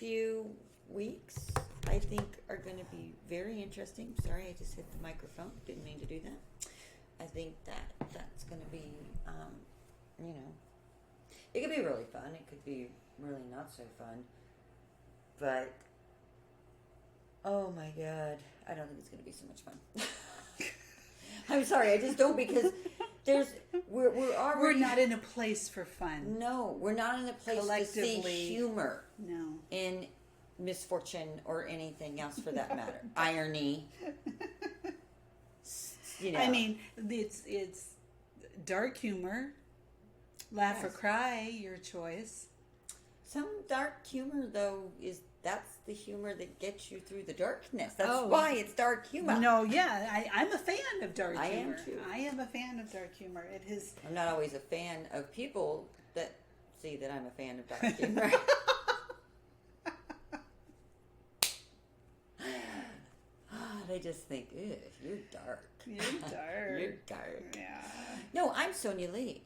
few weeks, I think, are going to be very interesting. Sorry, I just hit the microphone. Didn't mean to do that. I think that's going to be, it could be really fun. It could be really not so fun. But, oh my God, I don't think it's going to be so much fun. I'm sorry, I just don't, because we're not in a place for fun. No, we're not in a place to see humor. No. In misfortune or anything else for that matter. Irony. I mean, it's dark humor. Laugh or cry, your choice. Some dark humor, though, that's the humor that gets you through the darkness. That's why it's dark humor. No, yeah, I'm a fan of dark humor. I am too. I am a fan of dark humor. It is. I'm not always a fan of people that see that I'm a fan of dark humor. They just think, ew, you're dark. You're dark. You're dark. Yeah. No, I'm Sonia Lee.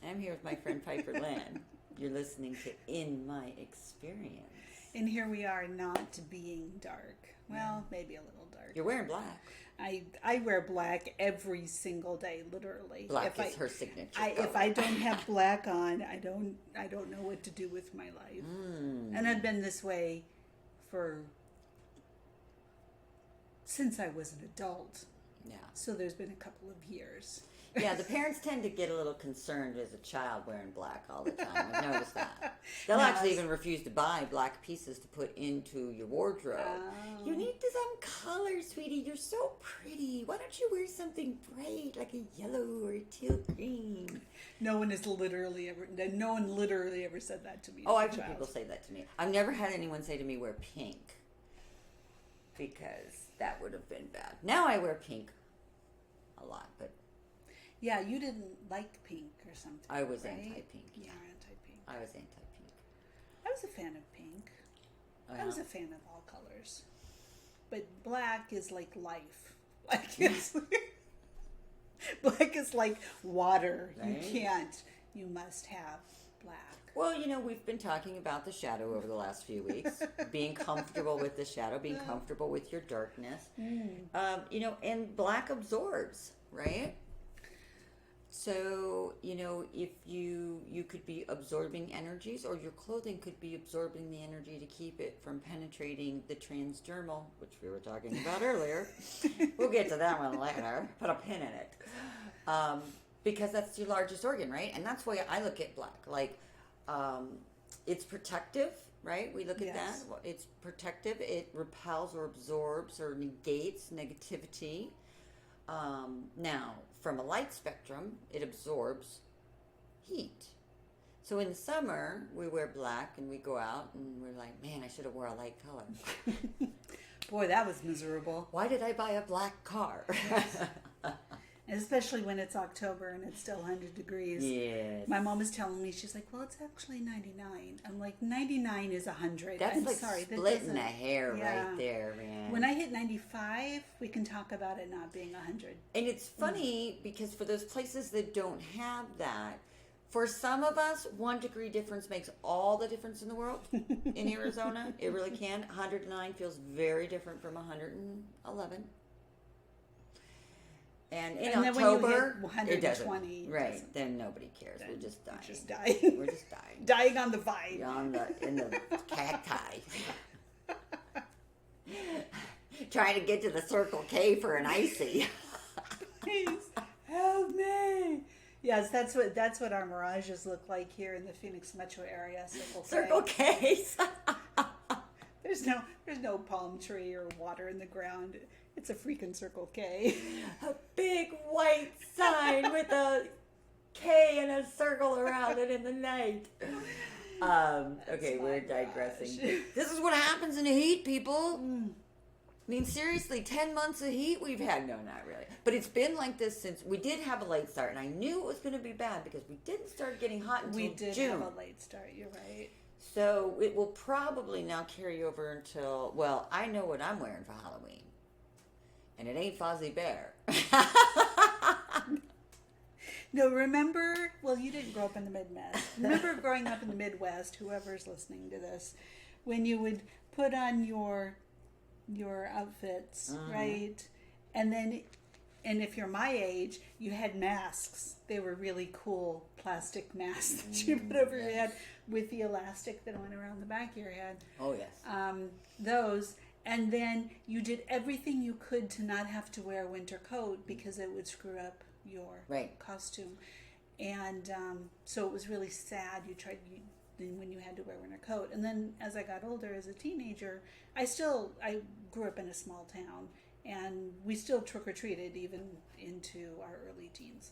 I'm here with my friend Piper Lynn. You're listening to In My Experience. And here we are, not being dark. Well, maybe a little dark. You're wearing black. I wear black every single day, literally. Black is her signature. If I don't have black on, I don't know what to do with my life. And I've been this way since I was an adult. Yeah. So there's been a couple of years. Yeah, the parents tend to get a little concerned as a child wearing black all the time. I've noticed that. They'll actually even refuse to buy black pieces to put into your wardrobe. Oh. You need some color, sweetie. You're so pretty. Why don't you wear something bright, like a yellow or a teal green? No one literally ever said that to me. Oh, I've heard people say that to me. I've never had anyone say to me, wear pink. Because that would have been bad. Now I wear pink a lot, but... Yeah, you didn't like pink or something. I was right? anti-pink. You were anti-pink. I was anti-pink. I was a fan of pink. Oh, yeah. I was a fan of all colors. But black is like life. Like it's black is like water. Right? You must have black. Well, we've been talking about the shadow over the last few weeks. Being comfortable with the shadow, being comfortable with your darkness. And black absorbs, right? So, if you could be absorbing energies, or your clothing could be absorbing the energy to keep it from penetrating the transdermal, which we were talking about earlier. We'll get to that one later. Put a pin in it. Because that's your largest organ, right? And that's why I look at black. Like, it's protective, right? We look at that. It's protective. It repels or absorbs or negates negativity. Now, from a light spectrum, it absorbs heat. So in the summer, we wear black and we go out and we're like, man, I should have wore a light color. Boy, that was miserable. Why did I buy a black car? Especially when it's October and it's still 100 degrees. Yes. My mom was telling me, she's like, well, it's actually 99. I'm like, 99 is 100. That's I'm like sorry, splitting a hair right there, man. When I hit 95, we can talk about it not being 100. And it's funny because for those places that don't have that, for some of us, 1 degree difference makes all the difference in the world in Arizona. It really can. 109 feels very different from 111. And in October, it doesn't. Right, then nobody cares. We're just dying. Just dying. We're just dying. Dying on the vine. In the cacti. Trying to get to the Circle K for an icy. Please help me. Yes, that's what our mirages look like here in the Phoenix metro area. Circle K's. There's no palm tree or water in the ground. It's a freaking Circle K. A big white sign with a K and a circle around it in the night. Okay, we're digressing. This is what happens in the heat, people. I mean, seriously, 10 months of heat we've had. No, not really. But it's been like this since we did have a late start. And I knew it was going to be bad because we didn't start getting hot until June. We did have a late start, you're right. So it will probably now carry over until, well, I know what I'm wearing for Halloween. And it ain't Fozzie Bear. No, remember, well, you didn't grow up in the Midwest. Remember growing up in the Midwest, whoever's listening to this, when you would put on your outfits, right? And then, and if you're my age, you had masks. They were really cool plastic masks that you put over your head with the elastic that went around the back of your head. Oh, yes. Those. And then you did everything you could to not have to wear a winter coat because it would screw up your costume. And so it was really sad. When you had to wear a winter coat. And then as I got older, as a teenager, I grew up in a small town, and we still trick-or-treated even into our early teens.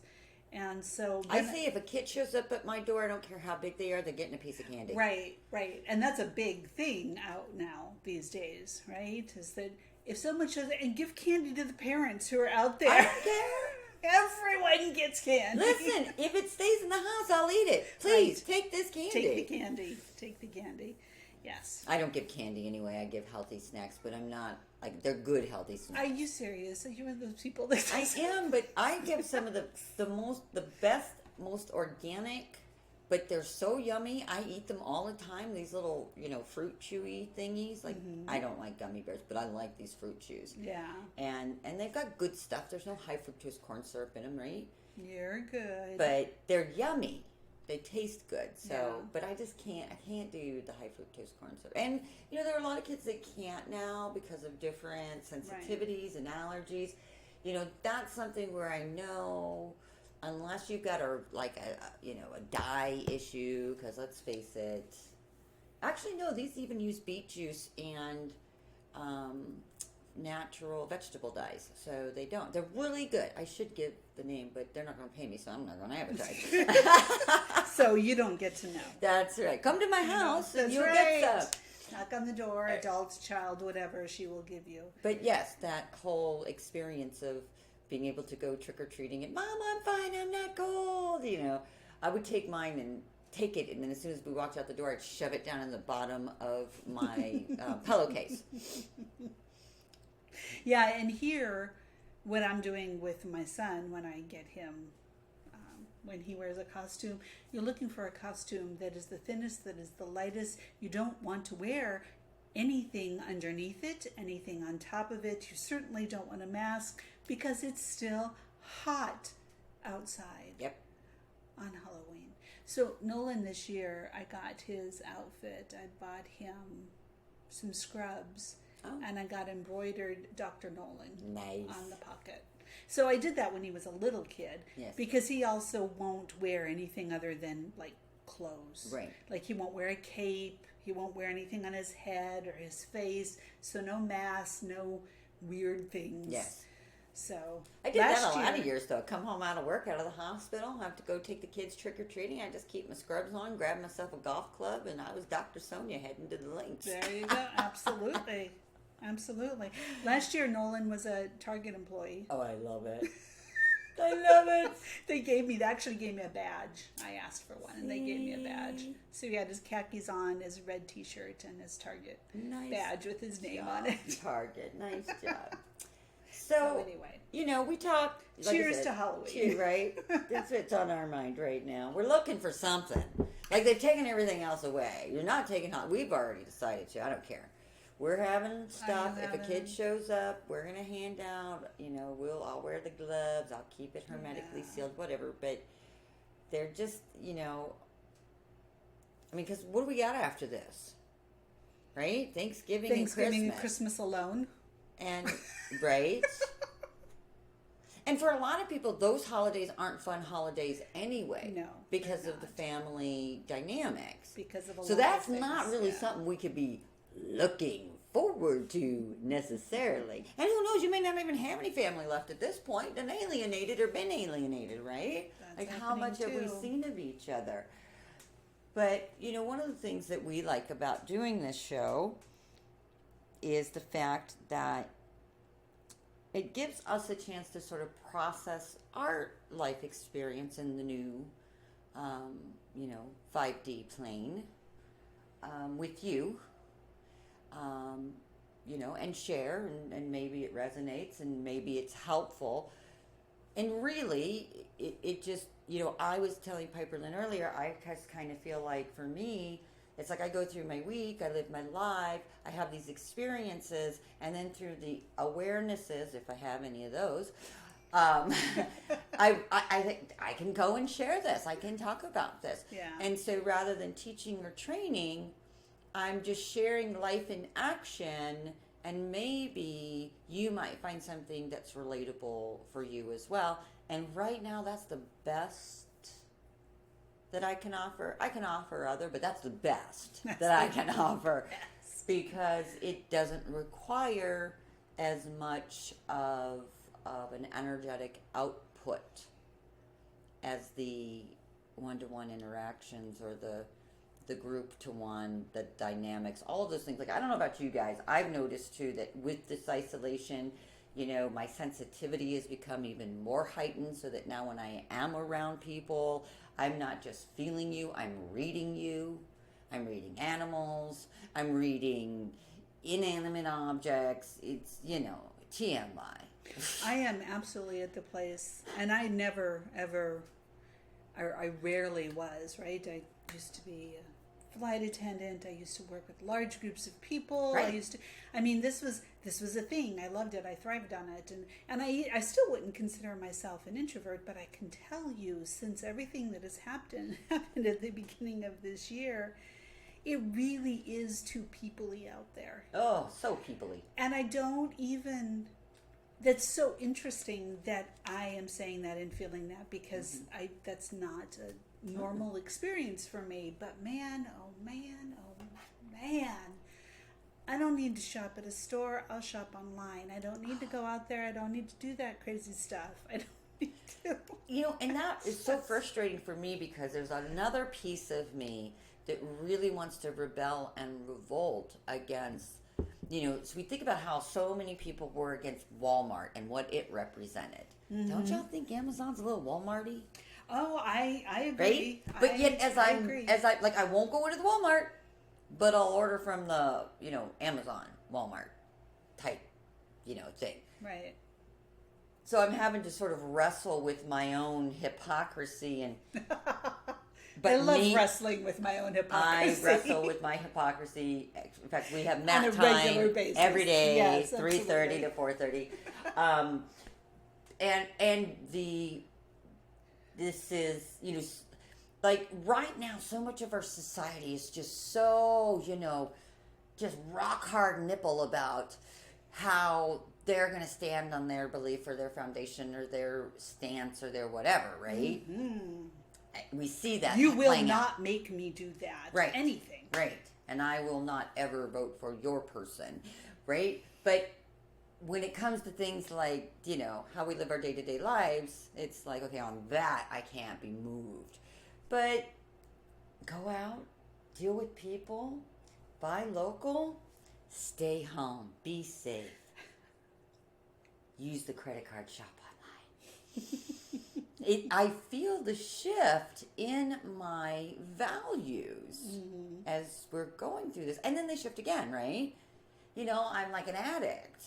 And so I say if a kid shows up at my door, I don't care how big they are, they're getting a piece of candy. Right. And that's a big thing out now these days, right? Is that if someone shows up, and give candy to the parents who are out there. I don't care. Everyone gets candy. Listen, if it stays in the house, I'll eat it. Please, take this candy. Take the candy. Yes. I don't give candy anyway. I give healthy snacks, but I'm not, they're good healthy snacks. Are you serious? Are you one of those people that I am, but I give some of the best, most organic, but they're so yummy. I eat them all the time. These little, fruit chewy thingies. I don't like gummy bears, but I like these fruit chews. Yeah. And they've got good stuff. There's no high fructose corn syrup in them, right? You're good. But they're yummy. They taste good. So, Yeah. but I can't do the high fructose corn syrup. And, there are a lot of kids that can't now because of different sensitivities and allergies. That's something where I know, unless you've got a dye issue, because let's face it, actually no, these even use beet juice and natural vegetable dyes, so they don't. They're really good. I should give the name, but they're not going to pay me, so I'm not going to advertise. So you don't get to know. That's right. Come to my house and you'll right. get some. Knock on the door, adult, child, whatever, she will give you. But yes, that whole experience of being able to go trick-or-treating and, Mom, I'm fine, I'm not cold, I would take mine and take it, and then as soon as we walked out the door, I'd shove it down in the bottom of my pillowcase. Yeah, and here, what I'm doing with my son when I get him, when he wears a costume, you're looking for a costume that is the thinnest, that is the lightest. You don't want to wear anything underneath it, anything on top of it. You certainly don't want a mask because it's still hot outside. Yep. On Halloween. So Nolan this year, I got his outfit. I bought him some scrubs. Oh. And I got embroidered Dr. Nolan on the pocket. So I did that when he was a little kid. Yes. Because he also won't wear anything other than clothes. Right. He won't wear a cape. He won't wear anything on his head or his face. So no masks, no weird things. Yes. So I did that a lot of years though. Come home out of work, out of the hospital, have to go take the kids trick-or-treating. I just keep my scrubs on, grab myself a golf club, and I was Dr. Sonia heading to the links. There you go. Absolutely. Absolutely. Last year, Nolan was a Target employee. Oh, I love it. I love it. They actually gave me a badge. I asked for one, and they gave me a badge. So he had his khakis on, his red T-shirt, and his Target badge with his name on it. Target. Nice job. So anyway, we talked. Cheers to Halloween. Right? That's what's on our mind right now. We're looking for something. They've taken everything else away. You're not taking We've already decided to. I don't care. We're having stuff. If a kid shows up, we're gonna hand out. I'll wear the gloves. I'll keep it hermetically sealed, whatever. But they're just, because what do we got after this? Right? Thanksgiving and Christmas alone. And right. And for a lot of people, those holidays aren't fun holidays anyway. No, because of the family dynamics. Because of so that's not really something we could be looking forward to necessarily. And who knows, you may not even have any family left at this point and alienated or been alienated, right? That's how much have we seen of each other? But, one of the things that we like about doing this show is the fact that it gives us a chance to sort of process our life experience in the new, 5D plane with you. And share, and maybe it resonates, and maybe it's helpful. And really, it just, I was telling Piper Lynn earlier, I just kind of feel like for me, It's like I go through my week, I live my life, I have these experiences, and then through the awarenesses, if I have any of those, I think I can go and share this. I can talk about this. Yeah. And so rather than teaching or training, I'm just sharing life in action, and maybe you might find something that's relatable for you as well. And right now, that's the best that I can offer. I can offer other, but that's the best that I can offer, because it doesn't require as much of an energetic output as the one-to-one interactions or the group to one, the dynamics, all of those things. Like, I don't know about you guys, I've noticed too that with this isolation, you know, my sensitivity has become even more heightened, so that now when I am around people, I'm not just feeling you, I'm reading you. I'm reading animals, I'm reading inanimate objects. It's, you know, TMI. I am absolutely at the place, and I never, ever, I rarely was, right? I used to be a flight attendant. I used to work with large groups of people. Right. This was a thing. I loved it. I thrived on it. And I still wouldn't consider myself an introvert, but I can tell you, since everything that has happened at the beginning of this year, it really is too people-y out there. Oh, so people-y. And I don't even... That's so interesting that I am saying that and feeling that, because that's not a normal experience for me. But man, oh man, I don't need to shop at a store. I'll shop online. I don't need to go out there. I don't need to do that crazy stuff. I don't need to. You know, and that is so frustrating for me, because there's another piece of me that really wants to rebel and revolt against, you know, so we think about how so many people were against Walmart and what it represented. Don't y'all think Amazon's a little Walmart-y? Oh, I agree. Right? But yet, I won't go into the Walmart, but I'll order from the, you know, Amazon, Walmart type, you know, thing. Right. So I'm having to sort of wrestle with my own hypocrisy and. But I love wrestling with my own hypocrisy. I wrestle with my hypocrisy. In fact, we have nap time every day, yes, 3:30 to 4:30, and this is, you know, like right now, so much of our society is just so, you know, just rock hard nipple about how they're going to stand on their belief or their foundation or their stance or their whatever, right? Mm-hmm. We see that. You will not make me do that. Right. Anything. Right. And I will not ever vote for your person. Right. But when it comes to things like, you know, how we live our day-to-day lives, it's like, okay, on that I can't be moved. But go out, deal with people, buy local, stay home, be safe. Use the credit card, shop online. I feel the shift in my values as we're going through this. And then they shift again, right? You know, I'm like an addict.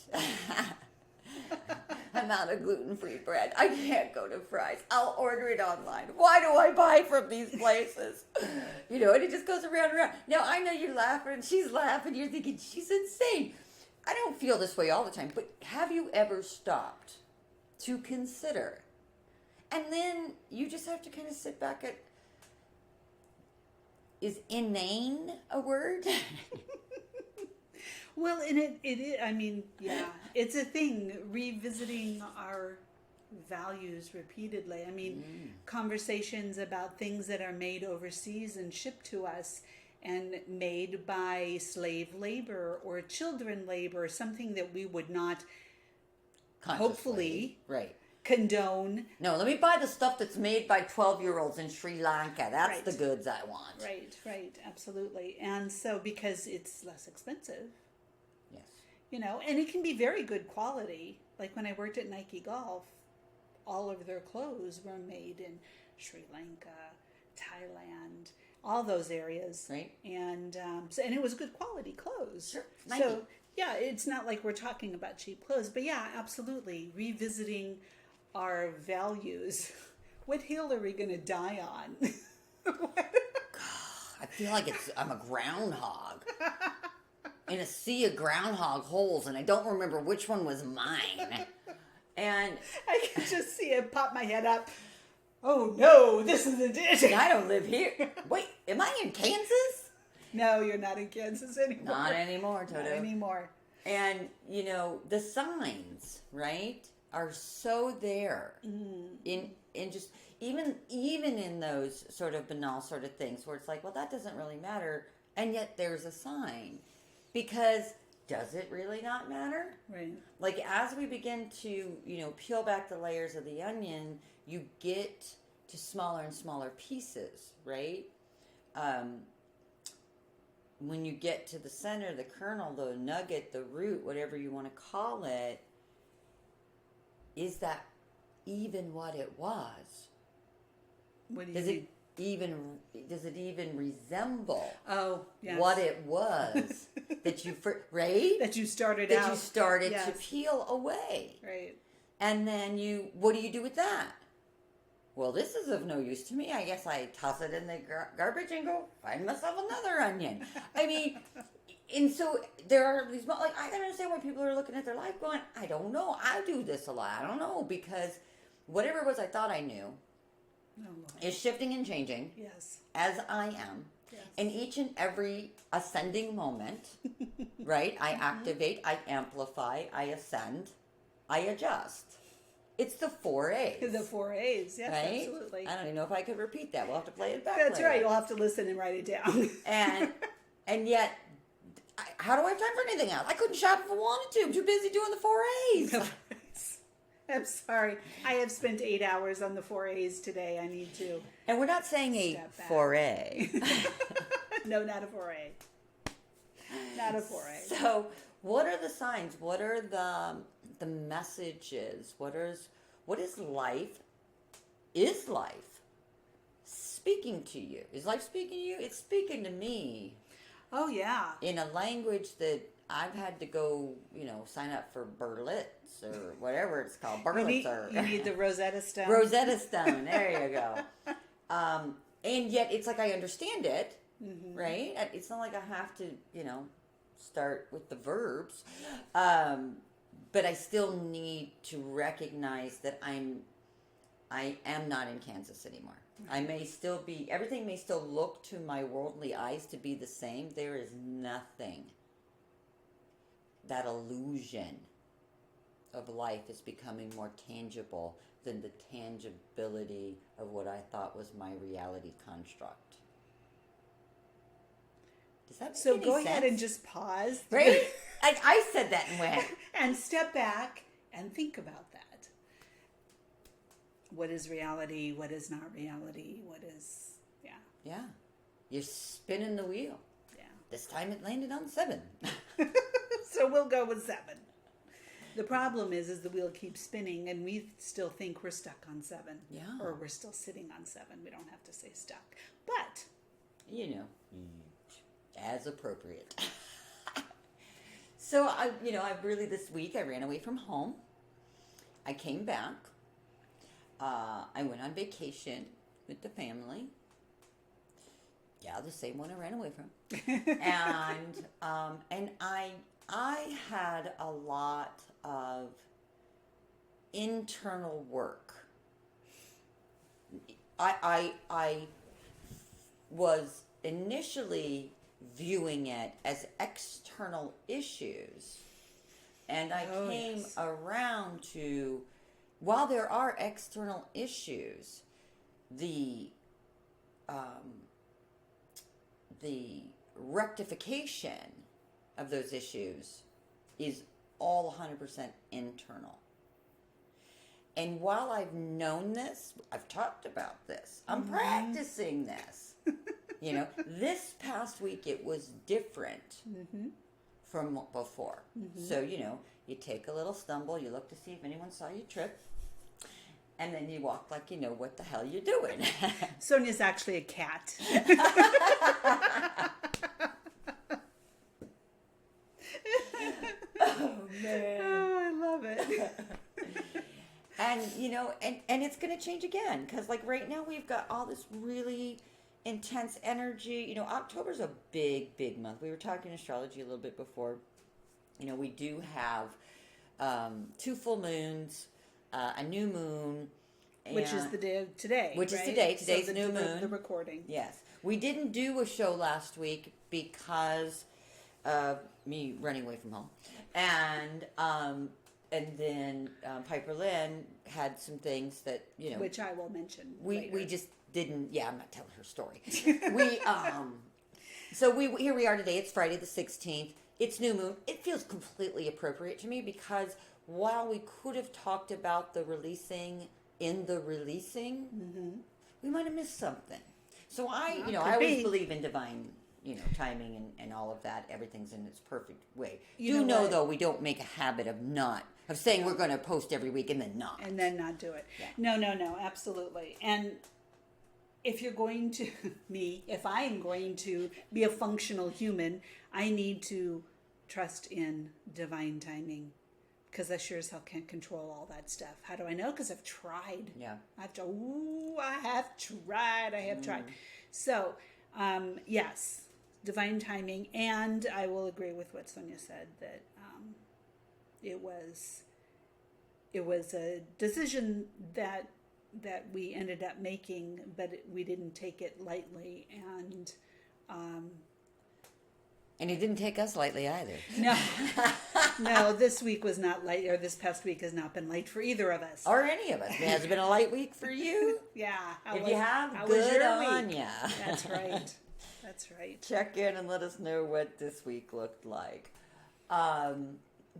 I'm out of gluten-free bread. I can't go to Fry's. I'll order it online. Why do I buy from these places? You know, and it just goes around and around. Now, I know you're laughing and she's laughing. You're thinking, she's insane. I don't feel this way all the time. But have you ever stopped to consider? And then you just have to kind of sit back at, is inane a word? Well, and it is, I mean, yeah, it's a thing, revisiting our values repeatedly. I mean, conversations about things that are made overseas and shipped to us and made by slave labor or children labor, something that we would not hopefully condone. No, let me buy the stuff that's made by 12-year-olds in Sri Lanka. That's the goods I want. Right, absolutely. And so, because it's less expensive. Yes. You know, and it can be very good quality. Like when I worked at Nike Golf, all of their clothes were made in Sri Lanka, Thailand, all those areas. Right. And and it was good quality clothes. Sure. Nike. So, yeah, it's not like we're talking about cheap clothes. But yeah, absolutely. Revisiting our values. What hill are we going to die on? I feel like I'm a groundhog in a sea of groundhog holes, and I don't remember which one was mine. And I can just see it pop my head up. Oh no, this isn't it. I don't live here. Wait, am I in Kansas? No, you're not in Kansas anymore. Not anymore, Toto. Not anymore. And, the signs, right, are so there in just, even in those sort of banal sort of things where it's like, well, that doesn't really matter. And yet there's a sign. Because does it really not matter? Right. Like, as we begin to, peel back the layers of the onion, you get to smaller and smaller pieces, right? When you get to the center, the kernel, the nugget, the root, whatever you want to call it, is that even what it was? What do you mean? Does it even resemble yes. what it was that you right? That you started to peel away. Right. And then what do you do with that? Well, this is of no use to me. I guess I toss it in the garbage and go find myself another onion. I mean, and so there are these, like, I can understand why people are looking at their life going, I don't know. I do this a lot. I don't know, because whatever it was I thought I knew is shifting and changing. Yes. As I am. Yes. In each and every ascending moment, right? I activate, I amplify, I ascend, I adjust. It's the 4 A's. The 4 A's, yes, right? Absolutely. I don't even know if I could repeat that. We'll have to play it back. That's later. right. You'll have to listen and write it down. and yet, how do I have time for anything else? I couldn't shop if I wanted to. I'm too busy doing the 4 A's. I'm sorry. I have spent 8 hours on the 4 A's today. I need to. And we're not saying a foray. No, not a 4A. Not a 4A. So, what are the signs? What are the messages? What is life? Is life speaking to you? Is life speaking to you? It's speaking to me. Oh, yeah. In a language that I've had to go, sign up for Berlitz or whatever it's called. Berlitz. You need the Rosetta Stone. Rosetta Stone. There you go. And yet it's like I understand it, right? It's not like I have to, start with the verbs. But I still need to recognize that I am not in Kansas anymore. I may still be, everything may still look to my worldly eyes to be the same. There is nothing. That illusion of life is becoming more tangible than the tangibility of what I thought was my reality construct. Does that make so any go sense? ahead and just pause. Right? I said that and went. And step back and think about that. What is reality? What is not reality? What is, Yeah. You're spinning the wheel. Yeah. This time it landed on 7. So we'll go with 7. The problem is the wheel keeps spinning and we still think we're stuck on 7. Yeah. Or we're still sitting on 7. We don't have to say stuck. But, as appropriate. So I really this week I ran away from home. I came back. I went on vacation with the family. Yeah, the same one I ran away from. And I had a lot of internal work. I was initially viewing it as external issues, and I came around to, while there are external issues, the rectification of those issues is all 100% internal. And while I've known this, I've talked about this, I'm practicing this. This past week it was different from before. So, you take a little stumble, you look to see if anyone saw you trip, and then you walk like you know what the hell you're doing. Sonia's actually a cat. Oh, man. Oh, I love it. And, and it's going to change again. Because, like, right now we've got all this really intense energy. October's a big, big month. We were talking astrology a little bit before. We do have 2 full moons, a new moon. Which is the day of today. Which right? is today. Today's so new moon. The recording. Yes. We didn't do a show last week because of me running away from home. And then Piper Lynn had some things that, Which I will mention we later. just didn't, I'm not telling her story. Here we are today. It's Friday the 16th. It's new moon. It feels completely appropriate to me because while we could have talked about the releasing in the releasing, we might have missed something. So I always believe in divine, timing and all of that. Everything's in its perfect way. You know though, we don't make a habit of saying we're going to post every week and then not. And then not do it. Yeah. No, absolutely. And if you're going to, if I am going to be a functional human, I need to trust in divine timing. Because I sure as hell can't control all that stuff. How do I know? Because I've tried. Yeah. I have tried. So, yes, divine timing. And I will agree with what Sonia said, that it was a decision that we ended up making, but we didn't take it lightly. And it didn't take us lightly either. No, this week was not light, or this past week has not been light for either of us. Or any of us. It has been a light week for you. Yeah. If you have, good on ya. That's right. That's right. Check in and let us know what this week looked like.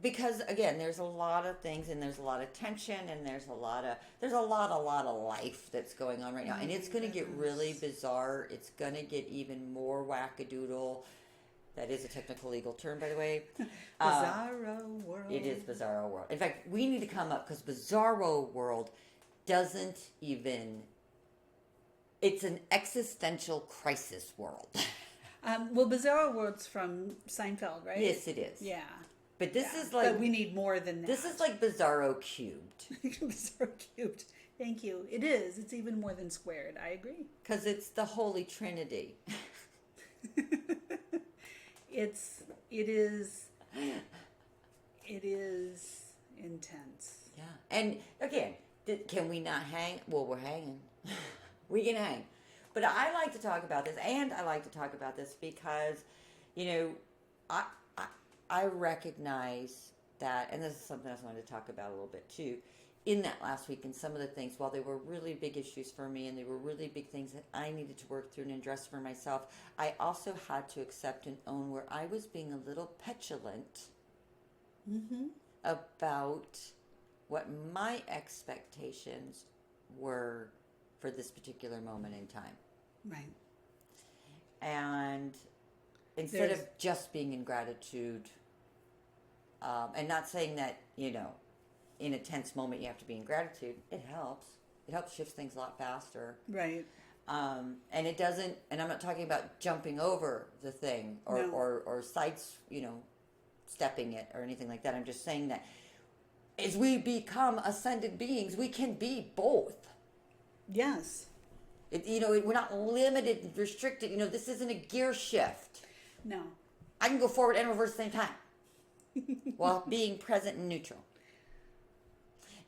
Because again, there's a lot of things and there's a lot of tension and there's a lot of life that's going on right now. And it's going to get really bizarre. It's going to get even more wackadoodle. That is a technical legal term, by the way. Bizarro world. It is bizarro world. In fact, we need to come up because bizarro world doesn't even. It's an existential crisis world. Well, bizarro world's from Seinfeld, right? Yes, it is. Yeah. But this is like. But we need more than that. This is like bizarro cubed. Bizarro cubed. Thank you. It is. It's even more than squared. I agree. Because it's the Holy Trinity. It is intense. Yeah. And again, can we not hang? Well, we're hanging. We can hang. But I like to talk about this, and I like to talk about this because, I recognize that, and this is something else I wanted to talk about a little bit too, in that last week, and some of the things, while they were really big issues for me and they were really big things that I needed to work through and address for myself, I also had to accept and own where I was being a little petulant about what my expectations were for this particular moment in time. Right. And instead of just being in gratitude, and not saying that, in a tense moment you have to be in gratitude, it helps. It helps shift things a lot faster. Right. And it doesn't, and I'm not talking about jumping over the thing or sides, stepping it or anything like that. I'm just saying that as we become ascended beings, we can be both. Yes. We're not limited and restricted. This isn't a gear shift. No. I can go forward and reverse at the same time while being present and neutral.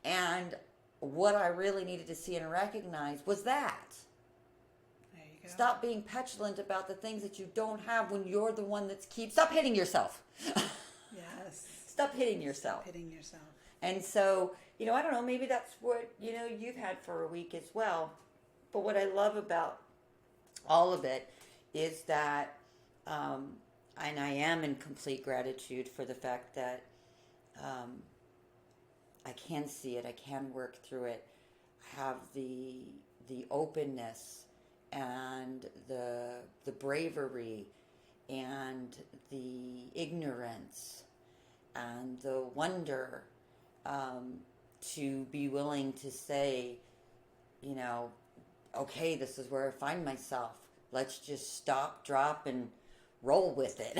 And what I really needed to see and recognize was that. There you go. Stop being petulant about the things that you don't have when you're the one that's Stop hitting yourself. Yes. Stop hitting yourself. Stop hitting yourself. And so, I don't know, maybe that's what, you've had for a week as well. But what I love about all of it is that, and I am in complete gratitude for the fact that I can see it, I can work through it, have the openness and the bravery and the ignorance and the wonder to be willing to say, okay, this is where I find myself. Let's just stop, drop, and roll with it.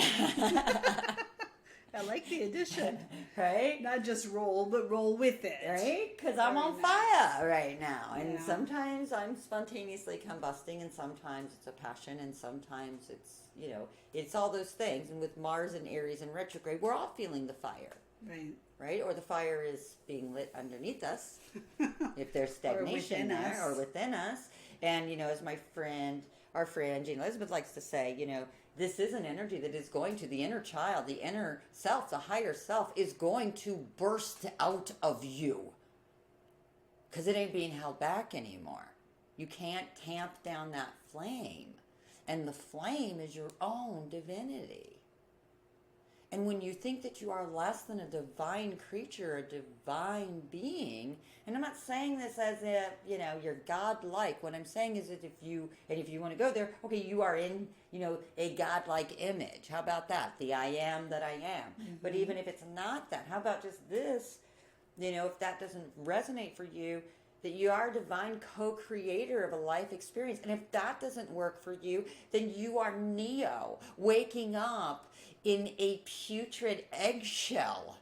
I like the addition. Right? Not just roll, but roll with it. Right? Because I'm on fire right now. And sometimes I'm spontaneously combusting, and sometimes it's a passion, and sometimes it's, it's all those things. And with Mars and Aries and retrograde, we're all feeling the fire. Right. Right? Or the fire is being lit underneath us, if there's stagnation or within us. And, as our friend Jane Elizabeth likes to say, this is an energy that is going to the inner child, the inner self, the higher self is going to burst out of you. Because it ain't being held back anymore. You can't tamp down that flame. And the flame is your own divinity. And when you think that you are less than a divine creature, a divine being, and I'm not saying this as if, you're godlike. What I'm saying is that if you want to go there, okay, you are in, a godlike image. How about that? The I am that I am. Mm-hmm. But even if it's not that, how about just this? If that doesn't resonate for you, that you are a divine co-creator of a life experience. And if that doesn't work for you, then you are Neo, waking up in a putrid eggshell.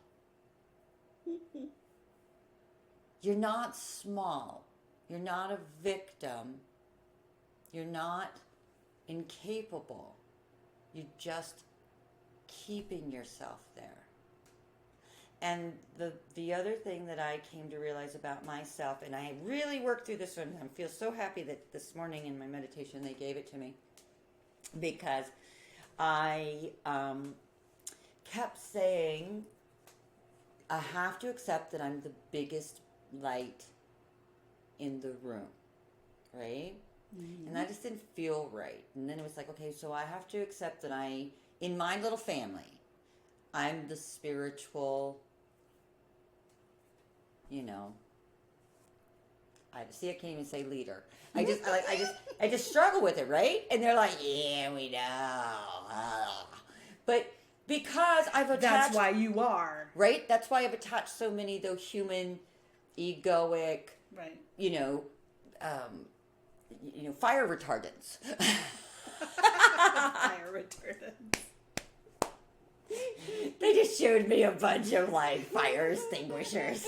You're not small. You're not a victim. You're not incapable. You're just keeping yourself there. And the other thing that I came to realize about myself, and I really worked through this one, I feel so happy that this morning in my meditation they gave it to me, because I kept saying, I have to accept that I'm the biggest light in the room, right? Mm-hmm. And that just didn't feel right. And then it was like, okay, so I have to accept that in my little family, I'm the spiritual, I can't even say leader. I just struggle with it, right? And they're like, yeah, we know. But because I've attached... That's why you are. Right? That's why I've attached so many, though, human, egoic, right. Fire retardants. Fire retardants. They just showed me a bunch of, fire extinguishers.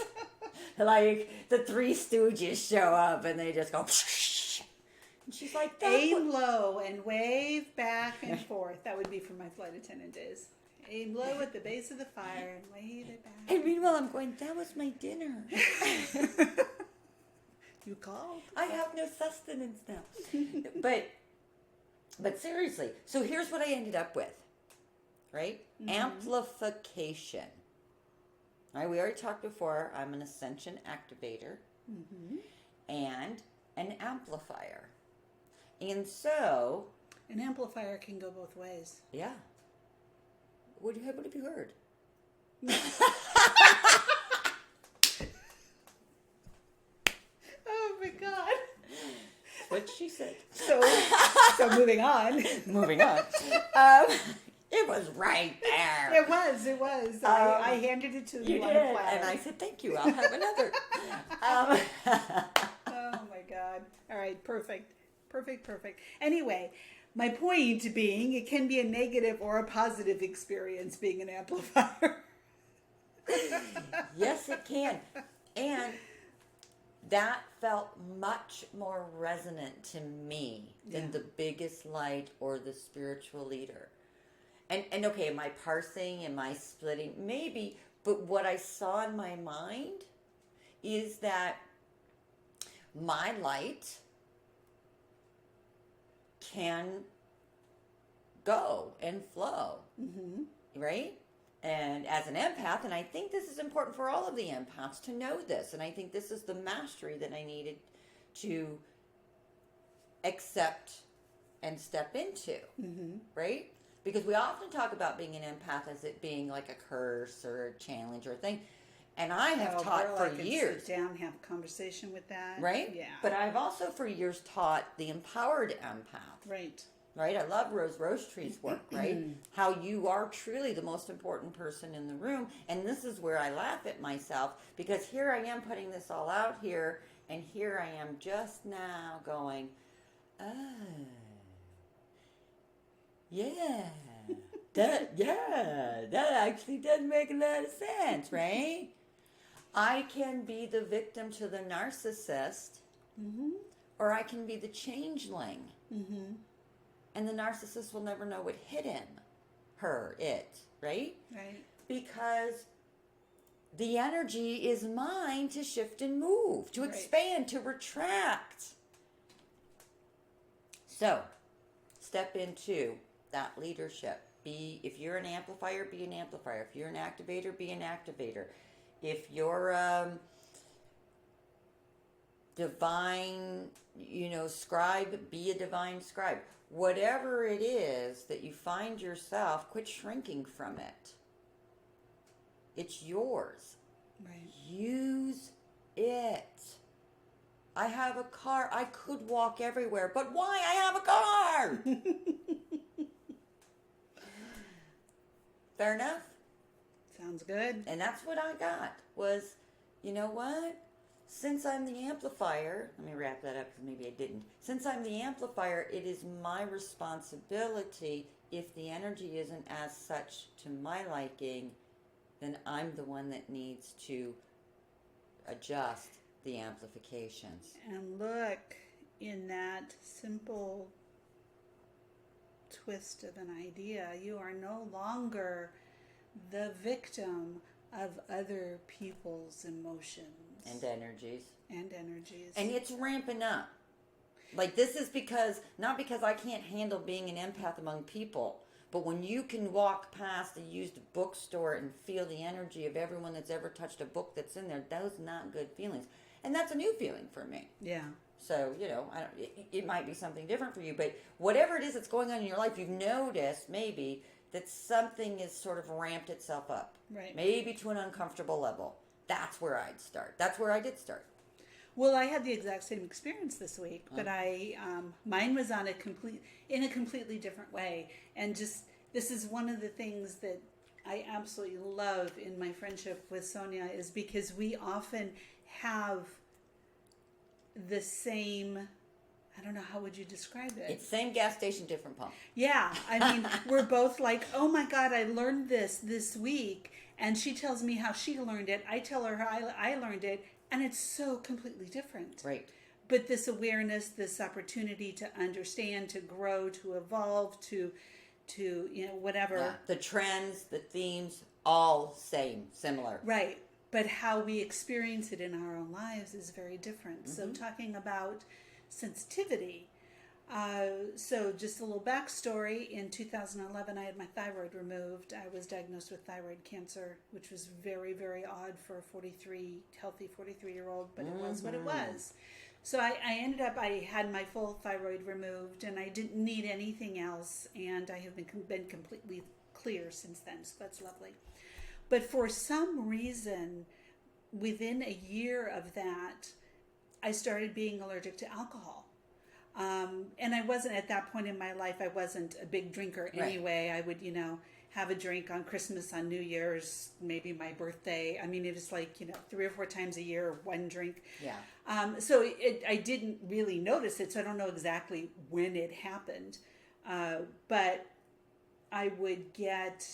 Like, the Three Stooges show up, and they just go... And she's like, aim low and wave back and forth. That would be from my flight attendant days. Aim low at the base of the fire and wave it back. And meanwhile, I'm going, that was my dinner. You called? I have no sustenance now. But seriously, so here's what I ended up with, right? Mm-hmm. Amplification. All right, we already talked before. I'm an ascension activator and an amplifier. And so... An amplifier can go both ways. Yeah. What have you heard? Oh my God. What she said. So moving on. Moving on. It was right there. It was. I handed it to you on a platter. And I said, thank you. I'll have another. Oh my God. All right. Perfect. Anyway, my point being, it can be a negative or a positive experience being an amplifier. Yes, it can. And that felt much more resonant to me than the biggest light or the spiritual leader. And okay, am I parsing? Am I splitting? Maybe. But what I saw in my mind is that my light can go and flow, right? And as an empath, and I think this is important for all of the empaths to know this, and I think this is the mastery that I needed to accept and step into, right? Because we often talk about being an empath as it being like a curse or a challenge or a thing. And I have taught for years. Sit down and have a conversation with that. Right? Yeah. But I've also for years taught the empowered empath. Right. Right? I love Rose Roshtree's work, right? How you are truly the most important person in the room. And this is where I laugh at myself, because here I am putting this all out here, and here I am just now going, oh, yeah. That actually does make a lot of sense, right? I can be the victim to the narcissist, or I can be the changeling. And the narcissist will never know what hit him, her, it, right? Right. Because the energy is mine to shift and move, to expand, to retract. So, step into that leadership. If you're an amplifier, be an amplifier. If you're an activator, be an activator. If you're divine, scribe, be a divine scribe. Whatever it is that you find yourself, quit shrinking from it. It's yours. Right. Use it. I have a car. I could walk everywhere, but why? I have a car. Fair enough? Sounds good. And that's what I got was, you know what? Since I'm the amplifier, let me wrap that up because maybe I didn't. Since I'm the amplifier, it is my responsibility. If the energy isn't as such to my liking, then I'm the one that needs to adjust the amplifications. And look, in that simple twist of an idea, you are no longer the victim of other people's emotions. And energies. And it's ramping up. Like, this is not because I can't handle being an empath among people, but when you can walk past a used bookstore and feel the energy of everyone that's ever touched a book that's in there, those not good feelings. And that's a new feeling for me. Yeah. So, it might be something different for you, but whatever it is that's going on in your life, you've noticed maybe that something has sort of ramped itself up. Right. Maybe to an uncomfortable level. That's where I'd start. That's where I did start. Well, I had the exact same experience this week, but mine was in a completely different way. And this is one of the things that I absolutely love in my friendship with Sonia, is because we often have the same, I don't know, how would you describe it? It's same gas station, different pump. Yeah, I mean, we're both like, oh my God, I learned this week. And she tells me how she learned it. I tell her how I learned it. And it's so completely different. Right. But this awareness, this opportunity to understand, to grow, to evolve, to whatever. Yeah. The trends, the themes, all similar. Right. But how we experience it in our own lives is very different. So talking about sensitivity. So just a little backstory. In 2011, I had my thyroid removed. I was diagnosed with thyroid cancer, which was very, very odd for a healthy 43-year-old, but it was what it was. So I had my full thyroid removed, and I didn't need anything else, and I have been completely clear since then, so that's lovely. But for some reason, within a year of that, I started being allergic to alcohol. And I wasn't, at that point in my life, I wasn't a big drinker anyway. Right. I would, have a drink on Christmas, on New Year's, maybe my birthday. I mean, it was like, 3 or 4 times a year, one drink. Yeah. So I didn't really notice it, so I don't know exactly when it happened. But I would get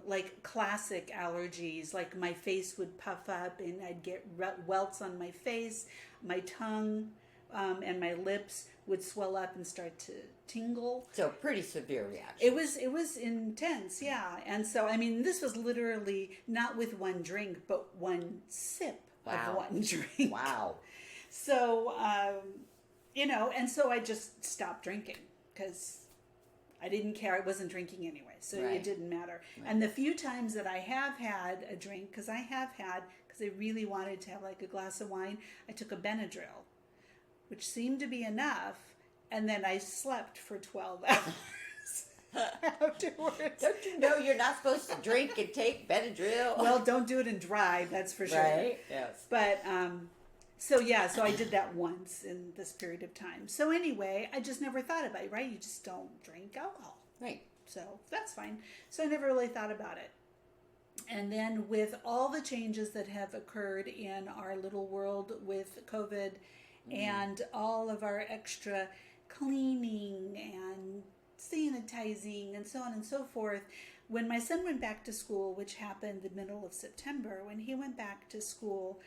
like classic allergies, like my face would puff up and I'd get welts on my face, my tongue and my lips would swell up and start to tingle. So pretty severe reaction. It was intense, yeah. And so, I mean, this was literally not with one drink, but one sip of one drink. Wow. So, and so I just stopped drinking because I didn't care. I wasn't drinking anyway, so it didn't matter. Right. And the few times that I have had a drink, because I really wanted to have like a glass of wine, I took a Benadryl, which seemed to be enough, and then I slept for 12 hours afterwards. Don't you know you're not supposed to drink and take Benadryl? Well, don't do it and drive, that's for sure. Right, yes. But, so I did that once in this period of time. So anyway, I just never thought about it, right? You just don't drink alcohol. Right. So that's fine. So I never really thought about it. And then with all the changes that have occurred in our little world with COVID and all of our extra cleaning and sanitizing and so on and so forth. When my son went back to school, which happened the middle of September, when he went back to school,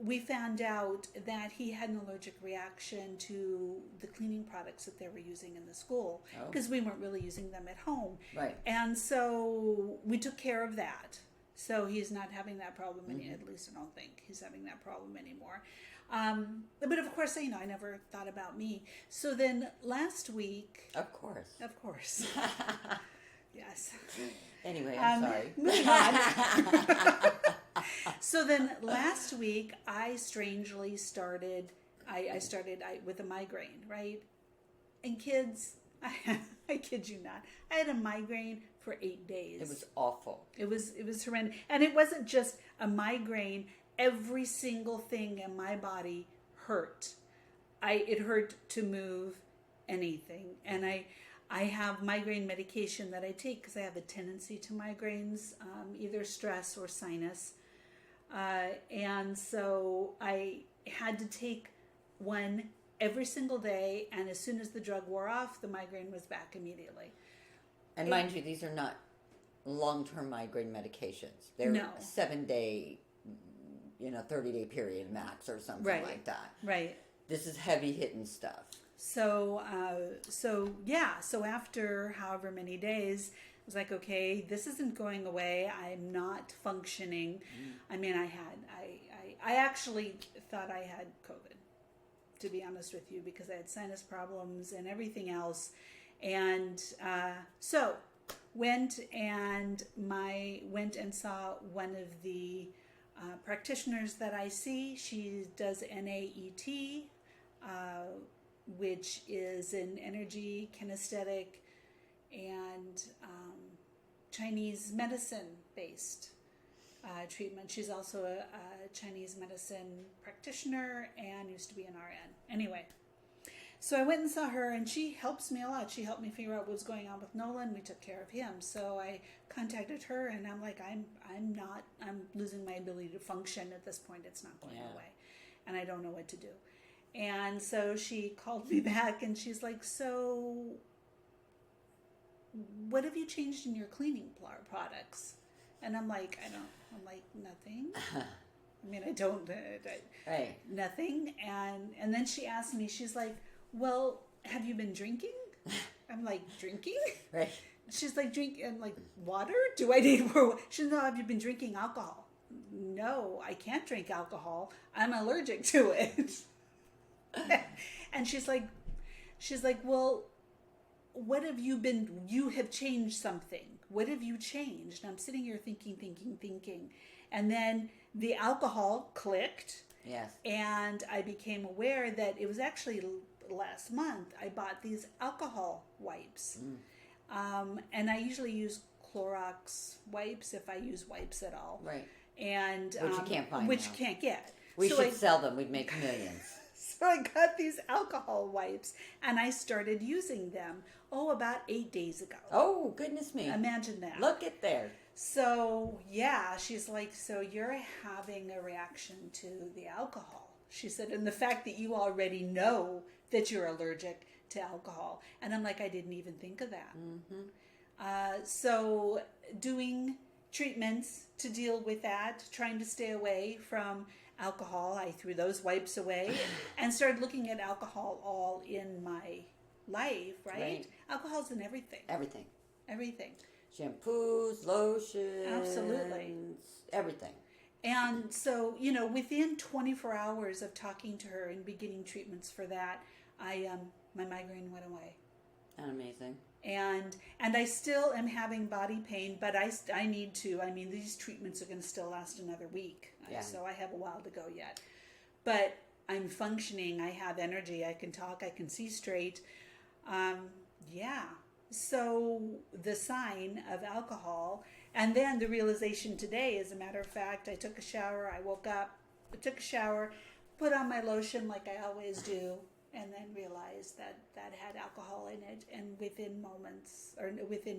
we found out that he had an allergic reaction to the cleaning products that they were using in the school, because we weren't really using them at home. Right. And so we took care of that. So he's not having that problem anymore. At least I don't think he's having that problem anymore. But of course, I never thought about me. So then last week... Of course. Yes. Anyway, I'm sorry. Moving on. So then last week, I strangely started with a migraine, right? And kids, I kid you not, I had a migraine for 8 days. It was awful. It was horrendous. And it wasn't just a migraine. Every single thing in my body hurt. It hurt to move anything. And I have migraine medication that I take because I have a tendency to migraines, either stress or sinus. And so I had to take one every single day, and as soon as the drug wore off, the migraine was back immediately. And mind you, these are not long-term migraine medications. They're 7-day, 30-day period max or something like that. Right. This is heavy-hitting stuff. So after however many days, I was like, okay, this isn't going away. I'm not functioning. I mean, I actually thought I had COVID, to be honest with you, because I had sinus problems and everything else. And so went and saw one of the practitioners that I see. She does NAET, which is an energy, kinesthetic, and Chinese medicine-based treatment. She's also a Chinese medicine practitioner and used to be an RN. Anyway, so I went and saw her, and she helps me a lot. She helped me figure out what was going on with Nolan. We took care of him. So I contacted her, and I'm like, I'm losing my ability to function at this point. It's not going away, and I don't know what to do. And so she called me back, and she's like, so what have you changed in your cleaning products? And I'm like, nothing. I mean, I don't, right. Nothing. And then she asked me, she's like, well, have you been drinking? I'm like, drinking? Right. She's like, I'm like, water? Do I need more? She said, no, have you been drinking alcohol? No, I can't drink alcohol. I'm allergic to it. And she's like, well, what have you been, you have changed something. What have you changed? And I'm sitting here thinking. And then the alcohol clicked. Yes. And I became aware that it was actually last month I bought these alcohol wipes. And I usually use Clorox wipes if I use wipes at all. Right. And which you can't find which now. You can't get. We should sell them. We'd make millions. So I got these alcohol wipes, and I started using them, about 8 days ago. Oh, goodness me. Imagine that. Look at there. So, yeah, she's like, so you're having a reaction to the alcohol. She said, and the fact that you already know that you're allergic to alcohol. And I'm like, I didn't even think of that. So doing treatments to deal with that, trying to stay away from alcohol. I threw those wipes away and started looking at alcohol all in my life, right? Alcohol's in everything. Everything. Shampoos, lotions. Absolutely. Everything. And so, within 24 hours of talking to her and beginning treatments for that, my migraine went away. Amazing. And I still am having body pain, but I need to. I mean, these treatments are going to still last another week, so I have a while to go yet. But I'm functioning. I have energy. I can talk. I can see straight. So the sign of alcohol, and then the realization today, as a matter of fact, I took a shower. I woke up, I took a shower, put on my lotion like I always do, and then realized that had alcohol in it, and within